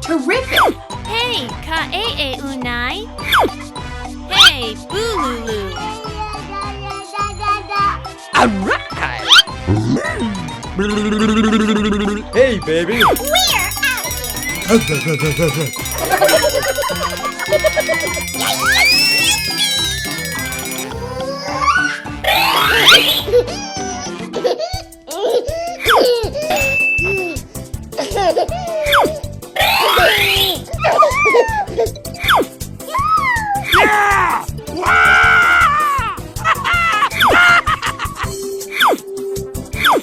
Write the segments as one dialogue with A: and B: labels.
A: Terrific!
B: Hey, ka-e-e unai. Hey, boo-loo-loo.
C: Alright!
D: Hey, baby!
A: We're out of here!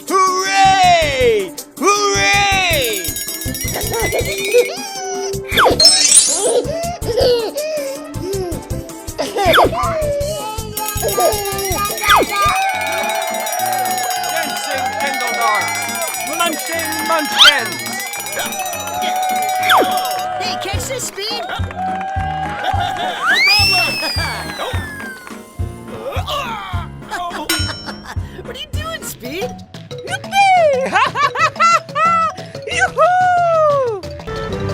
C: Hooray! Hooray! Dancing dingle darts! Munching munchkins!
E: Hey, catch this, Speed! What are you doing, Speed?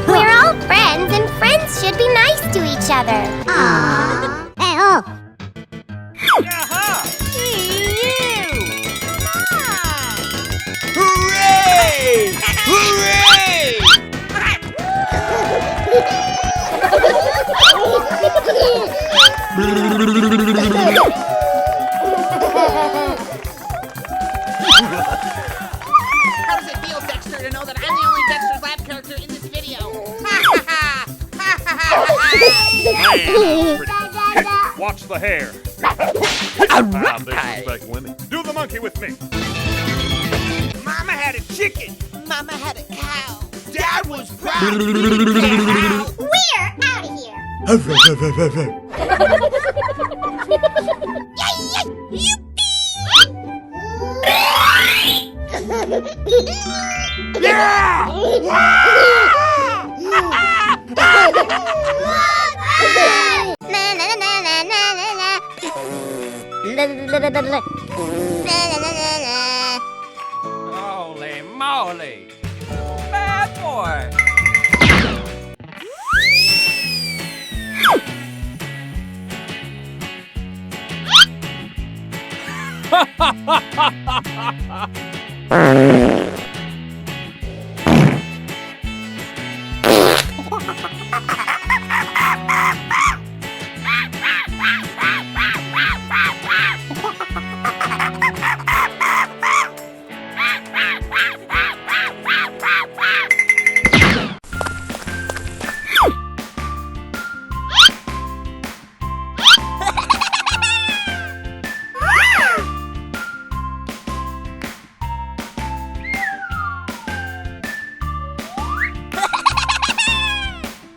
F: We're all friends, and friends should be nice to each other. Aww.
C: Yaha! Hooray! Hooray!
E: How does it feel, Dexter, to know that I'm the only Dexter's Lab character in this video?
G: Watch the hair. Now disrespect women. Do the monkey with me.
C: Mama had a chicken.
E: Mama had a cow.
C: Dad was proud.
A: We're out of here!
C: Holy moly! Bad boy!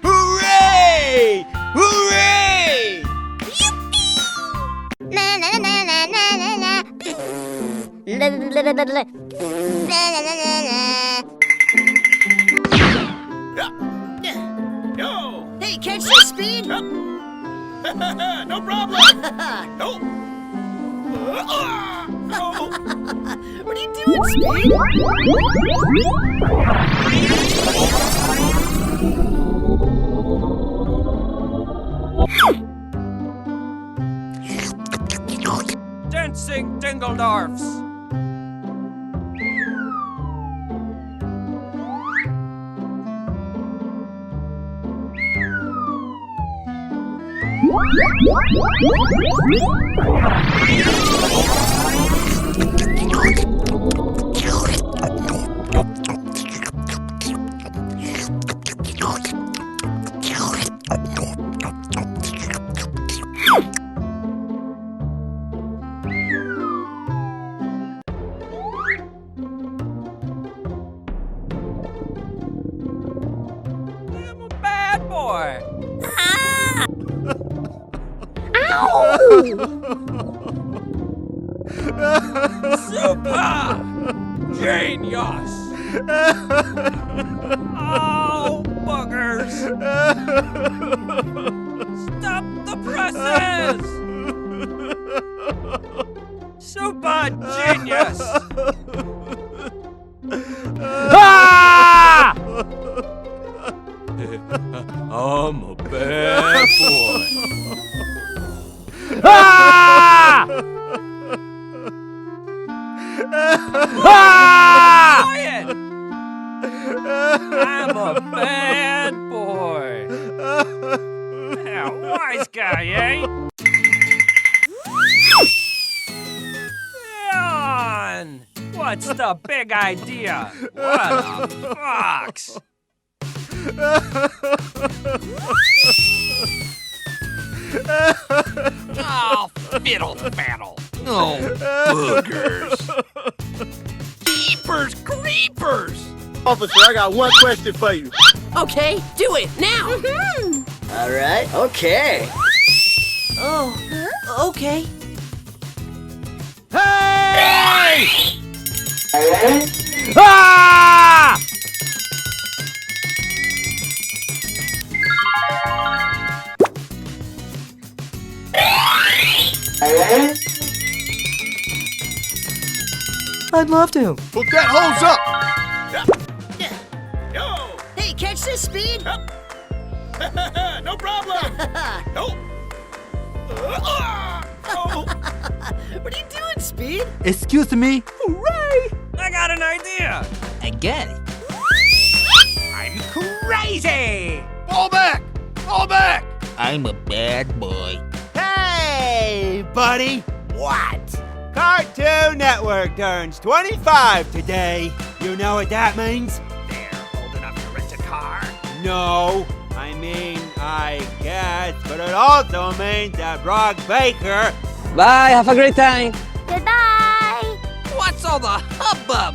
C: Hooray! Hooray!
E: Yo! Hey, catch this, Speed!
G: No problem.
E: No! What are you doing, Speed?
C: Dancing Dingledorfs! I'm a bad boy! Super genius! Oh, buggers! Stop the presses! Super genius! Ah! I'm a bad boy. Quiet! I'm a bad boy. Now, wise guy, eh? Leon! What's the big idea? What a fox! Oh, fiddle faddle. Oh, boogers. Jeepers creepers!
D: Officer, I got one question for you.
E: Okay, do it now.
H: All right, okay.
E: Oh, okay.
C: Hey! Ah!
H: I'd love to.
D: Hook that hose up.
E: Hey, catch this, Speed.
D: No problem.
E: What are you doing, Speed?
H: Excuse me.
C: I got an idea.
H: I get it.
C: I'm crazy.
D: Fall back. Fall back.
H: I'm a bad boy.
I: Hey, buddy!
E: What?
I: Cartoon Network turns 25 today. You know what that means?
C: They're old enough to rent a car.
I: No, I mean, I guess, but it also means that Brock Baker.
H: Bye, have a great time.
F: Goodbye.
C: What's all the hubbub?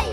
C: Youch!